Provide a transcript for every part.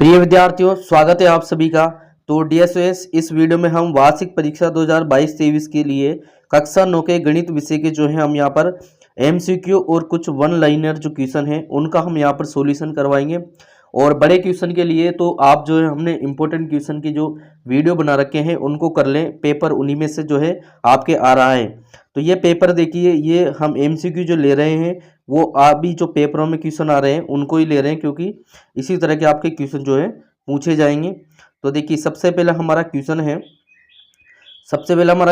प्रिय विद्यार्थियों, स्वागत है आप सभी का। तो डीएसओएस इस वीडियो में हम वार्षिक परीक्षा 2022-23 के लिए कक्षा 9 के गणित विषय के जो है हम यहाँ पर एमसीक्यू और कुछ वन लाइनर जो क्वेश्चन है उनका हम यहाँ पर सॉल्यूशन करवाएंगे। और बड़े क्वेश्चन के लिए तो आप जो है हमने इंपॉर्टेंट क्वेश्चन की जो वीडियो बना रखे हैं उनको कर लें, पेपर उन्हीं में से जो है आपके आ रहा है। तो ये पेपर देखिए, ये हम एमसीक्यू जो ले रहे हैं वो अभी जो पेपरों में क्वेश्चन आ रहे हैं उनको ही ले रहे हैं, क्योंकि इसी तरह के आपके क्वेश्चन जो है पूछे जाएंगे। तो देखिए सबसे पहला हमारा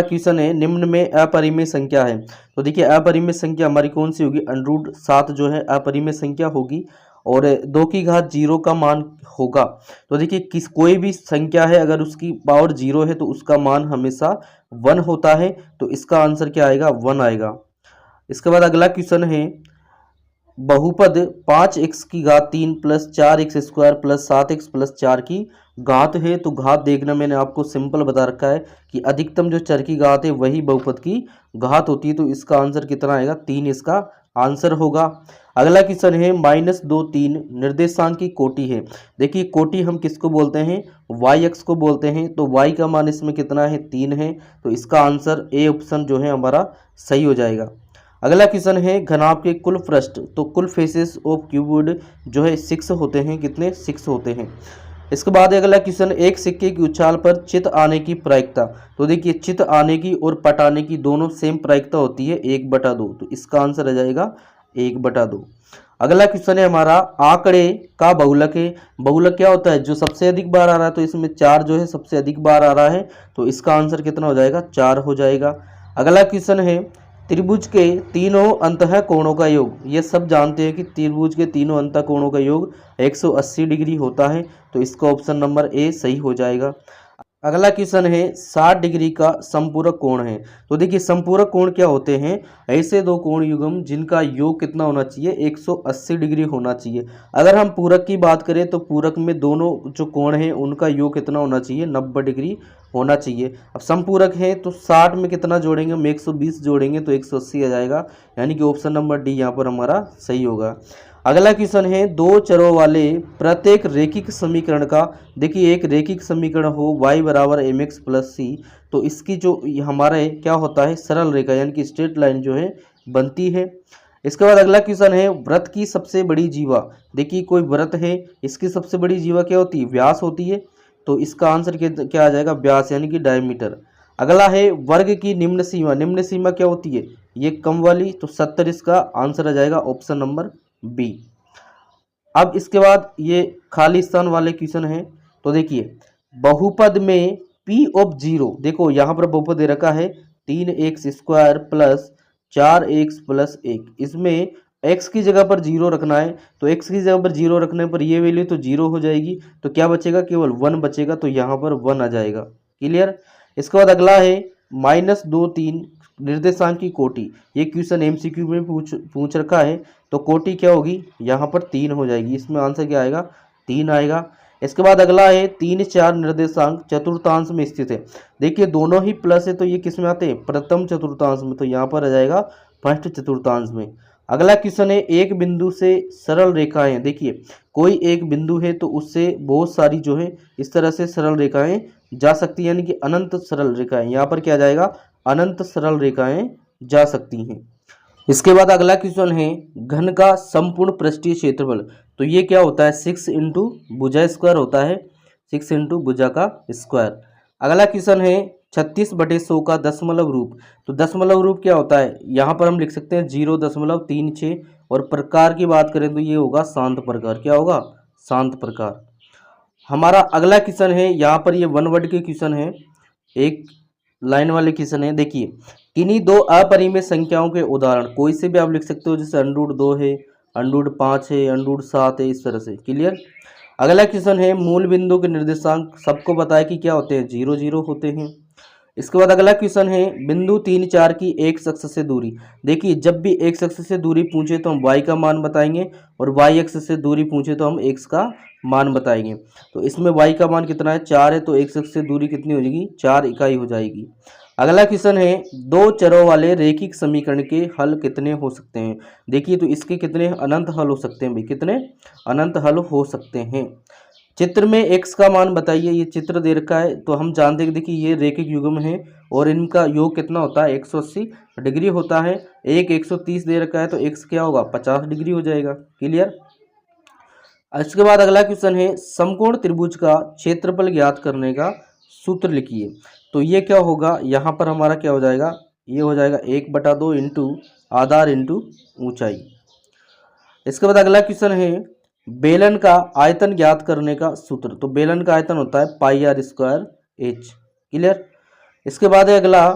क्वेश्चन है निम्न में अपरिमेय संख्या है। तो देखिए अपरिमेय संख्या हमारी कौन सी होगी, √7 जो है अपरिमेय संख्या होगी और 2 की घात 0 का मान होगा। तो देखिए कोई भी संख्या है अगर उसकी पावर 0 है तो उसका मान हमेशा 1 होता है, तो इसका आंसर क्या आएगा, 1 आएगा। इसके बाद अगला क्वेश्चन है बहुपद 5x की घात 3 plus 4x² plus 7x plus 4 की घात है। तो घात देखना मैंने आपको सिंपल बता रखा है कि अधिकतम जो चर की घात है वही बहुपद की घात होती है, तो इसका आंसर कितना आएगा, 3 इसका आंसर होगा। अगला क्वेश्चन है -2 3 निर्देशांक की कोटि है। देखिए कोटि हम किसको बोलते हैं, yx को बोलते हैं, तो y का मान इसमें कितना है, 3 है, तो इसका आंसर ए ऑप्शन जो है हमारा सही हो जाएगा। अगला क्वेश्चन है घनाभ के कुल पृष्ठ, तो कुल फेसेस ऑफ क्यूबॉइड जो है 6 होते हैं, कितने, 6 होते हैं। इसके बाद अगला क्वेश्चन एक सिक्के की उछाल पर चित आने की प्रायिकता। तो देखिए चित आने की और पट आने की दोनों सेम प्रायिकता होती है, 1/2, तो इसका आंसर आ जाएगा 1/2। अगला क्वेश्चन है हमारा आंकड़े का बहुलक है। बहुलक क्या होता है, जो सबसे अधिक बार आ रहा है, तो इसमें 4 जो है सबसे अधिक बार आ रहा है, तो इसका आंसर कितना हो जाएगा, 4 हो जाएगा। अगला क्वेश्चन है त्रिभुज के तीनों अंतः कोणों का योग। ये सब जानते हैं कि त्रिभुज के तीनों अंतः कोणों का योग 180 डिग्री होता है, तो इसका ऑप्शन नंबर ए सही हो जाएगा। अगला क्वेश्चन है 60 डिग्री का संपूरक कोण है। तो देखिए संपूरक कोण क्या होते हैं, ऐसे दो कोण युग्म जिनका योग कितना होना चाहिए, 180 डिग्री होना चाहिए। अगर हम पूरक की बात करें तो पूरक में दोनों जो कोण हैं उनका योग कितना होना चाहिए, 90 डिग्री होना चाहिए। अब संपूरक है तो 60 में कितना जोड़ेंगे, हम 120 जोड़ेंगे तो 180 आ जाएगा, यानी कि ऑप्शन नंबर डी यहाँ पर हमारा सही होगा। अगला क्वेश्चन है दो चरों वाले प्रत्येक रैखिक समीकरण का, देखिए एक रैखिक समीकरण हो y = mx + c, तो इसकी जो हमारा क्या होता है, सरल रेखा यानी कि स्ट्रेट लाइन जो है बनती है। इसके बाद अगला क्वेश्चन है व्रत की सबसे बड़ी जीवा। देखिए कोई व्रत है, इसकी सबसे बड़ी जीवा क्या होती है, व्यास होती है, तो इसका आंसर क्या आ जाएगा, व्यास यानी कि डायमीटर। अगला है वर्ग की निम्न सीमा। निम्न सीमा क्या होती है, ये कम वाली, तो 70 इसका आंसर आ जाएगा, ऑप्शन नंबर बी। अब इसके बाद ये खाली स्थान वाले क्वेश्चन हैं। तो देखिए बहुपद में p ऑफ 0, देखो यहाँ पर बहुपद दे रखा है 3x² प्लस 4x प्लस 1, इसमें x की जगह पर 0 रखना है, तो x की जगह पर 0 रखने पर ये वैल्यू तो 0 हो जाएगी, तो क्या बचेगा, केवल 1 बचेगा, तो यहाँ पर 1 आ जाएगा। क्लियर। इसके बाद अगला है -2 3 निर्देशांक की कोटि। ये क्वेश्चन एमसीक्यू में पूछ रखा है, तो कोटि क्या होगी, यहाँ पर 3 हो जाएगी, इसमें आंसर क्या आएगा, 3 आएगा। इसके बाद अगला है 3 4 निर्देशांक चतुर्थांश में स्थित है। देखिए दोनों ही प्लस है, तो ये किस में आते हैं, प्रथम चतुर्थांश में, तो यहाँ पर आ जाएगा फर्स्ट चतुर्थांश में। अगला क्वेश्चन है एक बिंदु से सरल रेखाएं। देखिए कोई एक बिंदु है तो उससे बहुत सारी जो है इस तरह से सरल रेखाएं जा सकती है, यानी कि अनंत सरल रेखाएं, यहाँ पर क्या जाएगा, अनंत सरल रेखाएं जा सकती हैं। इसके बाद अगला क्वेश्चन है घन का संपूर्ण पृष्ठीय क्षेत्रफल। तो ये क्या होता है, 6 × भुजा स्क्वायर होता है, 6 × भुजा का स्क्वायर। अगला क्वेश्चन है 36/100 का दशमलव रूप। तो दशमलव रूप क्या होता है, यहाँ पर हम लिख सकते हैं 0.36, और प्रकार की बात करें तो ये होगा शांत प्रकार। क्या होगा, शांत प्रकार। हमारा अगला क्वेश्चन है, यहाँ पर ये 1 वर्ड के क्वेश्चन है, एक लाइन वाले क्वेश्चन है। देखिए किन्हीं दो अपरिमेय संख्याओं के उदाहरण, कोई से भी आप लिख सकते हो, जैसे √2 है, √5 है, √7 है, इस तरह से। क्लियर। अगला क्वेश्चन है मूल बिंदु के निर्देशांक, सबको बताया कि क्या होते हैं, 0 0 होते हैं। इसके बाद अगला क्वेश्चन है बिंदु 3 4 की एक अक्ष से दूरी। देखिए जब भी एक अक्ष से दूरी पूछे तो हम y का मान बताएंगे, और y अक्ष से दूरी पूछे तो हम x का मान बताएंगे। तो इसमें y का मान कितना है, 4 है, तो x अक्ष से दूरी कितनी हो जाएगी, 4 इकाई हो जाएगी। अगला क्वेश्चन है दो चरों वाले रैखिक समीकरण के हल कितने हो सकते हैं। देखिए तो इसके कितने अनंत हल हो सकते हैं भाई, कितने अनंत हल हो सकते हैं। चित्र में x का मान बताइए। ये चित्र दे रखा है तो हम जानते हैं कि देखिए ये रेखिक युग्म है और इनका योग कितना होता है 180 डिग्री होता है। एक 130 दे रखा है तो x क्या होगा 50 डिग्री हो जाएगा। क्लियर। इसके बाद अगला क्वेश्चन है समकोण त्रिभुज का क्षेत्रफल ज्ञात करने का सूत्र लिखिए। तो ये क्या होगा, यहाँ पर हमारा क्या हो जाएगा, ये हो जाएगा 1/2 इंटू आधार इंटू ऊंचाई। इसके बाद अगला क्वेश्चन है बेलन का आयतन ज्ञात करने का सूत्र। तो बेलन का आयतन होता है πr²h। क्लियर। इसके बाद है अगला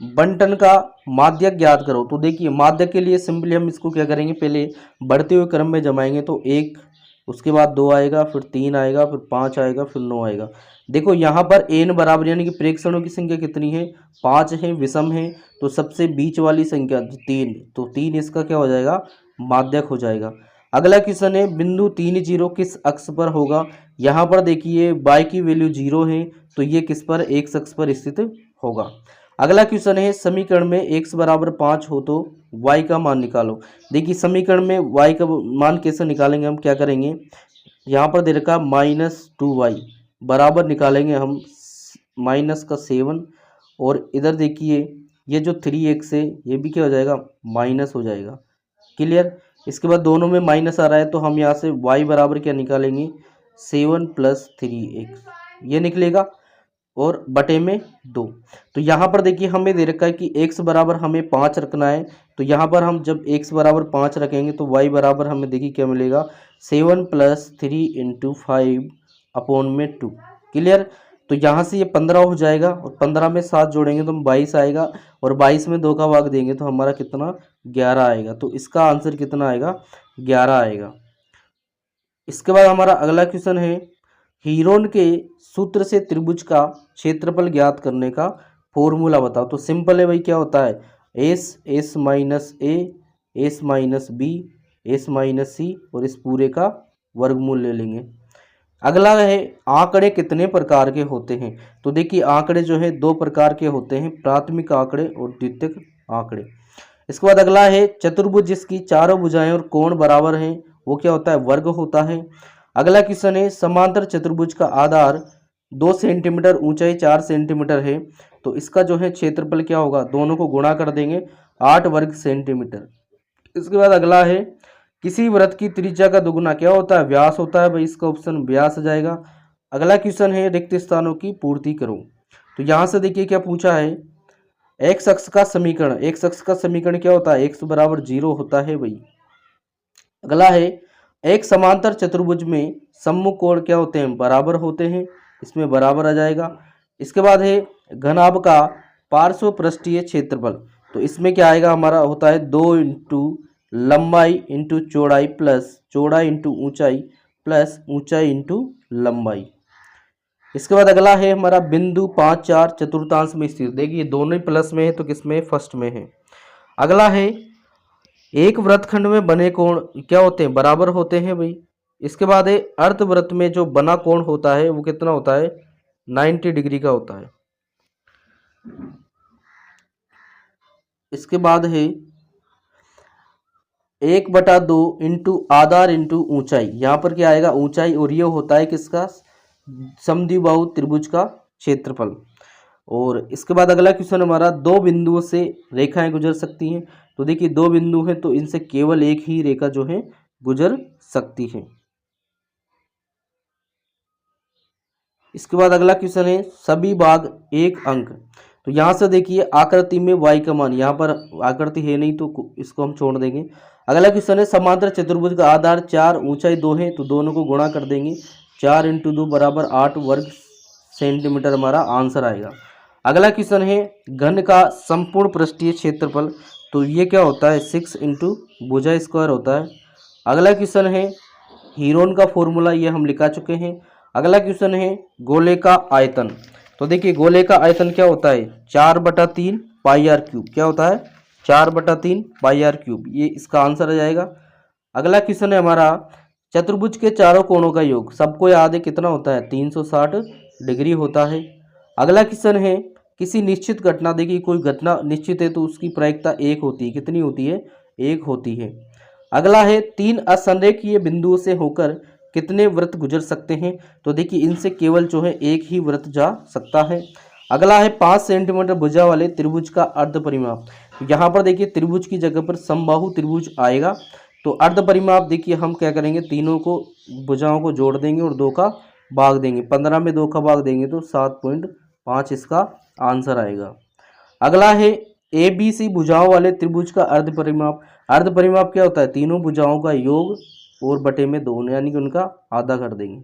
बंटन का माध्यक ज्ञात करो। तो देखिए माध्यक के लिए सिंपली हम इसको क्या करेंगे, पहले बढ़ते हुए क्रम में जमाएंगे। तो 1, उसके बाद 2 आएगा, फिर 3 आएगा, फिर 5 आएगा, फिर 9 आएगा। देखो यहाँ पर n बराबर यानी कि प्रेक्षणों की संख्या कितनी है 5 है, विषम है। तो सबसे बीच वाली संख्या 3, तो 3 इसका क्या हो जाएगा माध्यक हो जाएगा। अगला क्वेश्चन है बिंदु 3 0 किस अक्ष पर होगा। यहाँ पर देखिए y की वैल्यू 0 है तो ये किस पर x अक्ष पर स्थित होगा। अगला क्वेश्चन है समीकरण में x बराबर 5 हो तो y का मान निकालो। देखिए समीकरण में y का मान कैसे निकालेंगे, हम क्या करेंगे, यहाँ पर दे रखा -2y बराबर निकालेंगे हम -7 और इधर देखिए ये जो 3x है ये भी क्या हो जाएगा माइनस हो जाएगा। क्लियर। इसके बाद दोनों में माइनस आ रहा है तो हम यहाँ से y बराबर क्या निकालेंगे 7 + 3x ये निकलेगा और बटे में 2। तो यहाँ पर देखिए हमें दे रखा है कि x बराबर हमें 5 रखना है। तो यहाँ पर हम जब x बराबर 5 रखेंगे तो y बराबर हमें देखिए क्या मिलेगा 7 + 3 × 5/2। क्लियर। तो यहाँ से ये 15 हो जाएगा और 15 में 7 जोड़ेंगे तो हम 22 आएगा और 22 में 2 का भाग देंगे तो हमारा कितना 11 आएगा। तो इसका आंसर कितना आएगा 11 आएगा। इसके बाद हमारा अगला क्वेश्चन है हीरोन के सूत्र से त्रिभुज का क्षेत्रफल ज्ञात करने का फॉर्मूला बताओ। तो सिंपल है भाई, क्या होता है s - a s - b s - c और इस पूरे का वर्गमूल ले लेंगे। अगला है आंकड़े कितने प्रकार के होते हैं। तो देखिए आंकड़े जो है 2 प्रकार के होते हैं, प्राथमिक आंकड़े और द्वितीयक आंकड़े। इसके बाद अगला है चतुर्भुज जिसकी चारों भुजाएं और कोण बराबर हैं वो क्या होता है वर्ग होता है। अगला क्वेश्चन है समांतर चतुर्भुज का आधार 2 सेंटीमीटर ऊंचाई 4 सेंटीमीटर है तो इसका जो है क्षेत्रफल क्या होगा, दोनों को गुणा कर देंगे 8 वर्ग सेंटीमीटर। इसके बाद अगला है किसी वृत्त की त्रिज्या का दुगुना क्या होता है व्यास होता है। भाई इसका ऑप्शन व्यास आ जाएगा। अगला क्वेश्चन है रिक्त स्थानों की पूर्ति करो। तो यहाँ से देखिए क्या पूछा है एक्स अक्ष का समीकरण। एक्स अक्ष का समीकरण क्या होता है x बराबर 0 होता है भाई। अगला है एक समांतर चतुर्भुज में सम्मुख कोण क्या होते हैं बराबर होते हैं, इसमें बराबर आ जाएगा। इसके बाद है घनाभ का पार्श्व पृष्ठीय क्षेत्रफल। तो इसमें क्या आएगा हमारा होता है 2 × लंबाई × चौड़ाई प्लस चौड़ाई × ऊंचाई प्लस ऊंचाई × लंबाई। इसके बाद अगला है हमारा बिंदु 5 4 चतुर्थांश में स्थित। देखिए दोनों ही प्लस में है तो किसमें फर्स्ट में है। अगला है एक वृत्तखंड में बने कोण क्या होते हैं बराबर होते हैं भाई। इसके बाद है अर्धवृत्त में जो बना कोण होता है वो कितना होता है 90 डिग्री का होता है। इसके बाद है 1/2 इंटू आधार इंटू ऊंचाई। यहाँ पर क्या आएगा ऊंचाई और ये होता है किसका समद्विबाहु त्रिभुज का क्षेत्रफल। और इसके बाद अगला क्वेश्चन हमारा दो बिंदुओं से रेखाएं गुजर सकती हैं। तो देखिए दो बिंदु हैं तो इनसे केवल एक ही रेखा जो है गुजर सकती है। इसके बाद अगला क्वेश्चन है सभी भाग 1 अंक। तो यहाँ से देखिए आकृति में y का मान, यहाँ पर आकृति है नहीं तो इसको हम छोड़ देंगे। अगला क्वेश्चन है समांतर चतुर्भुज का आधार 4 ऊंचाई 2 है तो दोनों को गुणा कर देंगे 4 × 2 बराबर 8 वर्ग सेंटीमीटर हमारा आंसर आएगा। अगला क्वेश्चन है घन का संपूर्ण पृष्ठीय क्षेत्रफल। तो ये क्या होता है 6 × भुजा स्क्वायर होता है। अगला क्वेश्चन है हीरोन का फॉर्मूला, ये हम लिखा चुके हैं। अगला क्वेश्चन है गोले का आयतन। तो देखिए गोले का आयतन क्या होता है 4/3 πr³। क्या होता है 4/3 πr³। ये इसका आंसर आ जाएगा। अगला क्वेश्चन है हमारा चतुर्भुज के चारों कोणों का योग सबको याद है कितना होता है 360 डिग्री होता है। अगला क्वेश्चन है किसी निश्चित घटना, देखिए कोई घटना निश्चित है तो उसकी प्रायिकता 1 होती है। कितनी होती है 1 होती है। अगला है 3 असंरेखीय बिंदुओं से होकर कितने वृत्त गुजर सकते हैं? तो देखिए इनसे केवल जो है एक ही वृत्त जा सकता है। अगला है 5 सेंटीमीटर भुजा वाले त्रिभुज का अर्ध परिमाप। यहाँ पर देखिए त्रिभुज की जगह पर समबाहु त्रिभुज आएगा, तो अर्ध परिमाप देखिए हम क्या करेंगे, तीनों को भुजाओं को जोड़ देंगे और 2 का भाग देंगे, 15 में 2 का भाग देंगे तो 7.5 इसका आंसर आएगा। अगला है ABC भुजाओं वाले त्रिभुज का अर्ध परिमाप। अर्ध परिमाप क्या होता है, तीनों भुजाओं का योग और बटे में 2, यानी कि उनका आधा कर देंगे।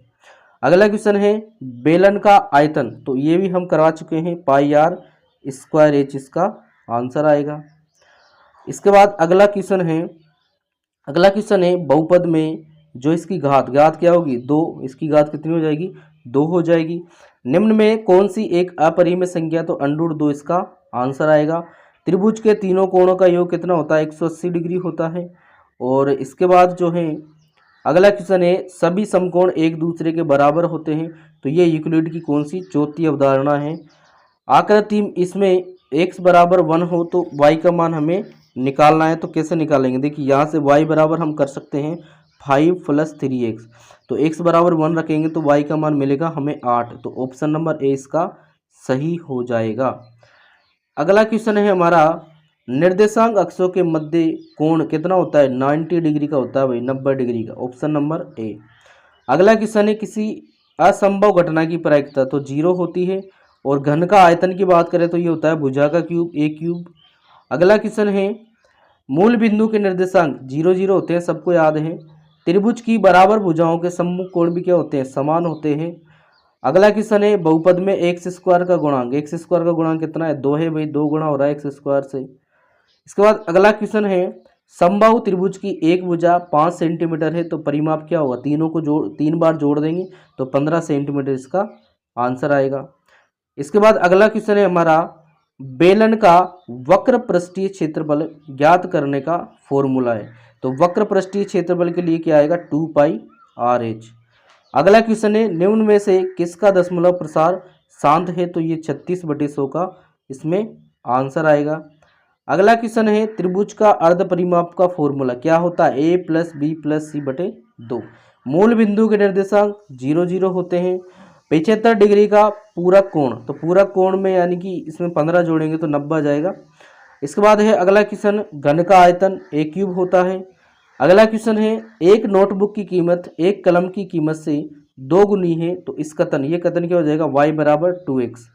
अगला क्वेश्चन है बेलन का आयतन, तो ये भी हम करवा चुके हैं, पाई आर स्क्वायर एच इसका आंसर आएगा। इसके बाद अगला क्वेश्चन है बहुपद में जो इसकी घात क्या होगी, 2, इसकी घात कितनी हो जाएगी, 2 हो जाएगी। निम्न में कौन सी एक अपरिमेय संख्या, तो √2 इसका आंसर आएगा। त्रिभुज के तीनों कोणों का योग कितना होता है, 180 डिग्री होता है। और इसके बाद जो है अगला क्वेश्चन है सभी समकोण एक दूसरे के बराबर होते हैं, तो ये यूक्लिड की कौन सी चौथी अवधारणा है। आकृति इसमें x बराबर 1 हो तो y का मान हमें निकालना है, तो कैसे निकालेंगे, देखिए यहाँ से y बराबर हम कर सकते हैं 5 + 3x, तो x बराबर 1 रखेंगे तो y का मान मिलेगा हमें 8, तो ऑप्शन नंबर ए इसका सही हो जाएगा। अगला क्वेश्चन है हमारा निर्देशांक अक्षों के मध्य कोण कितना होता है, 90 डिग्री का होता है भाई, 90 डिग्री का, ऑप्शन नंबर ए। अगला क्वेश्चन है किसी असंभव घटना की प्रायिकता तो 0 होती है, और घन का आयतन की बात करें तो ये होता है भुजा का क्यूब, a क्यूब। अगला क्वेश्चन है मूल बिंदु के निर्देशांक 0 0 होते हैं, सबको याद है। त्रिभुज की बराबर भुजाओं के सम्मुख कोण भी क्या होते हैं, समान होते हैं। अगला क्वेश्चन है बहुपद में x² का गुणांक, x² का गुणांक कितना है, 2 है भाई, 2 गुणा हो रहा है x² से। इसके बाद अगला क्वेश्चन है समबाहु त्रिभुज की एक भुजा 5 सेंटीमीटर है, तो परिमाप क्या होगा, तीनों को 3 बार जोड़ देंगे तो 15 सेंटीमीटर इसका आंसर आएगा। इसके बाद अगला क्वेश्चन है हमारा बेलन का वक्र पृष्ठीय क्षेत्रफल ज्ञात करने का फॉर्मूला है, तो वक्र पृष्ठीय क्षेत्रफल के लिए क्या आएगा, 2πr(h). अगला क्वेश्चन है निम्न में से किसका दशमलव प्रसार शांत है, तो ये 36/100 का इसमें आंसर आएगा। अगला क्वेश्चन है त्रिभुज का अर्ध परिमाप का फॉर्मूला क्या होता है, a + b + c/2। मूल बिंदु के निर्देशांक 0 0 होते हैं। 75 डिग्री का पूरक कोण, तो पूरक कोण में यानी कि इसमें 15 जोड़ेंगे तो 90 आ जाएगा। इसके बाद है अगला क्वेश्चन घन का आयतन a क्यूब होता है। अगला क्वेश्चन है एक नोटबुक की कीमत एक कलम की कीमत से 2 गुनी है, तो इस कथन, ये कथन क्या हो जाएगा, y बराबर 2x।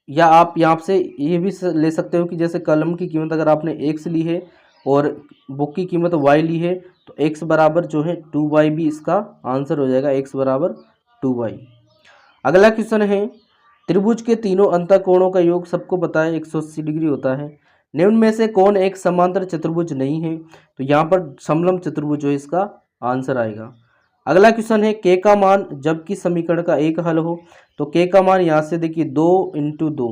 या आप यहाँ से ये भी ले सकते हो कि जैसे कलम की कीमत अगर आपने x ली है और बुक की कीमत y ली है, तो x बराबर जो है 2y भी इसका आंसर हो जाएगा, x बराबर 2y। अगला क्वेश्चन है त्रिभुज के तीनों अंतःकोणों का योग सबको पता है 180 डिग्री होता है। निम्न में से कौन एक समांतर चतुर्भुज नहीं है, तो यहाँ पर समलंब चतुर्भुज जो है इसका आंसर आएगा। अगला क्वेश्चन है k का मान जबकि समीकरण का एक हल हो, तो k का मान यहाँ से देखिए 2 × 2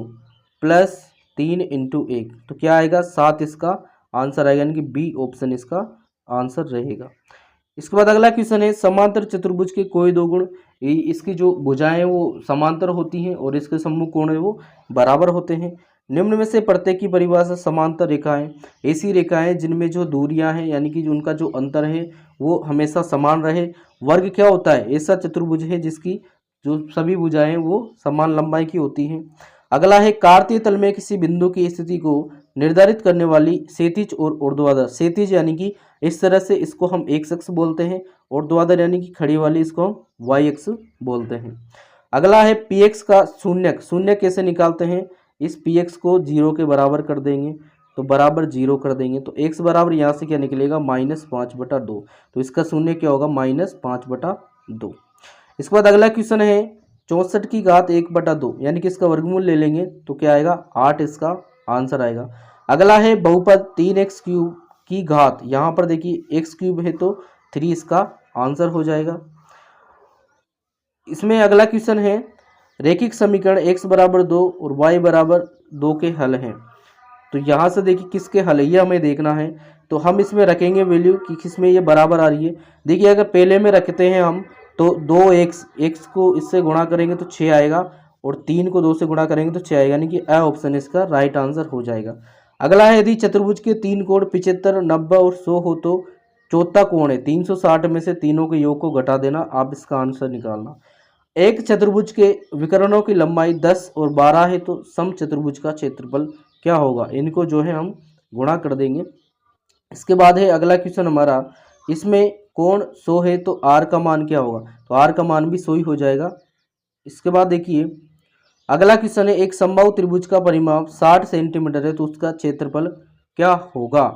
+ 3 × 1, तो क्या आएगा, 7 इसका आंसर आएगा, यानी कि बी ऑप्शन इसका आंसर रहेगा। इसके बाद अगला क्वेश्चन है समांतर चतुर्भुज के कोई दो गुण, इसकी जो भुजाएं वो समांतर होती हैं और इसके सम्मुख कोण है वो बराबर होते हैं। निम्न में से प्रत्येक की परिभाषा समांतर रेखाएं ऐसी रेखाएं जिनमें जो दूरियां हैं यानी कि जो उनका जो अंतर है वो हमेशा समान रहे। वर्ग क्या होता है, ऐसा चतुर्भुज है जिसकी जो सभी भुजाएं वो समान लंबाई की होती हैं। अगला है कार्तीय तल में किसी बिंदु की स्थिति को निर्धारित करने वाली क्षैतिज और ऊर्ध्वाधर, क्षैतिज यानी कि इस तरह से इसको हम x अक्ष बोलते हैं, ऊर्ध्वाधर यानी कि खड़ी वाली इसको हम y अक्ष बोलते हैं। अगला है px का शून्यक, शून्य कैसे निकालते हैं, इस px को 0 के बराबर कर देंगे, तो बराबर 0 कर देंगे, तो x बराबर यहाँ से क्या निकलेगा -5/2, तो इसका शून्य क्या होगा -5/2। इसके बाद अगला क्वेश्चन है 64 की घात 1/2 यानी कि इसका वर्गमूल ले लेंगे तो क्या आएगा 8 इसका आंसर आएगा। अगला है बहुपद 3x³ की घात, यहाँ पर देखिए x³ है तो 3 इसका आंसर हो जाएगा। इसमें अगला क्वेश्चन है रैखिक समीकरण x बराबर 2 और y बराबर 2 के हल हैं, तो यहाँ से देखिए किसके हल है ये हमें देखना है, तो हम इसमें रखेंगे वैल्यू कि किसमें ये बराबर आ रही है। देखिए अगर पहले में रखते हैं हम तो 2x, x को इससे गुणा करेंगे तो 6 आएगा और 3 को 2 से गुणा करेंगे तो 6 आएगा, यानी कि ए ऑप्शन इसका राइट आंसर हो जाएगा। अगला है यदि चतुर्भुज के 3 कोण 75, 90 और 100 हो तो चौथा कोण है 360 में से तीनों के योग को घटा देना, आप इसका आंसर निकालना। एक चतुर्भुज के विकर्णों की लंबाई 10 और 12 है तो सम चतुर्भुज का क्षेत्रफल क्या होगा, इनको जो है हम गुणा कर देंगे। इसके बाद है अगला क्वेश्चन हमारा, इसमें कोण 100 है तो आर का मान क्या होगा, तो आर का मान भी 100 ही हो जाएगा। इसके बाद देखिए अगला क्वेश्चन है, एक समबाहु त्रिभुज का परिमाप 60 सेंटीमीटर है तो उसका क्षेत्रफल क्या होगा।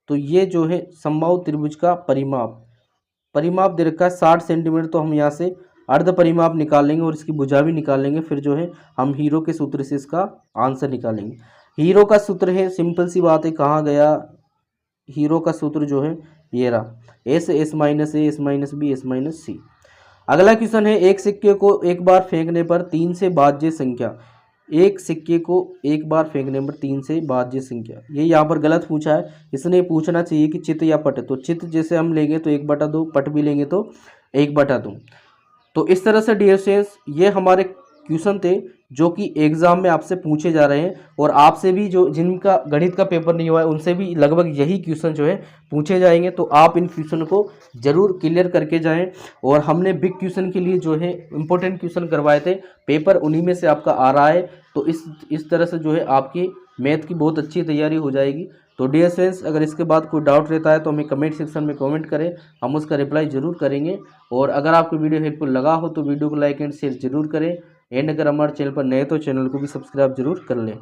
तो ये जो है समबाहु त्रिभुज का परिमाप दे रखा है 60 सेंटीमीटर, तो हम यहाँ से अर्ध परिमाप निकाल लेंगे और इसकी भुजा भी निकाल लेंगे, फिर जो है हम हीरो के सूत्र से इसका आंसर निकालेंगे। हीरो का सूत्र है, सिंपल सी बात है, कहाँ गया हीरो का सूत्र जो है ये रहा, S minus A S minus B S minus C. अगला क्वेश्चन है, एक सिक्के को एक बार फेंकने पर 3 से भाज्य संख्या, एक सिक्के को एक बार फेंकने पर 3 से भाज्य संख्या, ये यहाँ पर गलत पूछा है, इसने पूछना चाहिए कि चित या पट। तो चित जैसे हम लेंगे तो 1/2, पट भी लेंगे तो 1/2। तो इस तरह से डियर स्टूडेंट्स ये हमारे क्वेश्चन थे जो कि एग्जाम में आपसे पूछे जा रहे हैं, और आपसे भी जो जिनका गणित का पेपर नहीं हुआ है उनसे भी लगभग यही क्वेश्चन जो है पूछे जाएंगे। तो आप इन क्वेश्चन को जरूर क्लियर करके जाएं, और हमने बिग क्वेश्चन के लिए जो है इंपॉर्टेंट क्वेश्चन करवाए थे, पेपर उन्हीं में से आपका आ रहा है। तो इस तरह से जो है आपकी मैथ की बहुत अच्छी तैयारी हो जाएगी। तो डियर फ्रेंड्स, अगर इसके बाद कोई डाउट रहता है तो हमें कमेंट सेक्शन में कमेंट करें, हम उसका रिप्लाई जरूर करेंगे। और अगर आपको वीडियो हेल्पफुल लगा हो तो वीडियो को लाइक एंड शेयर जरूर करें, एंड अगर हमारे चैनल पर नए तो चैनल को भी सब्सक्राइब जरूर कर लें।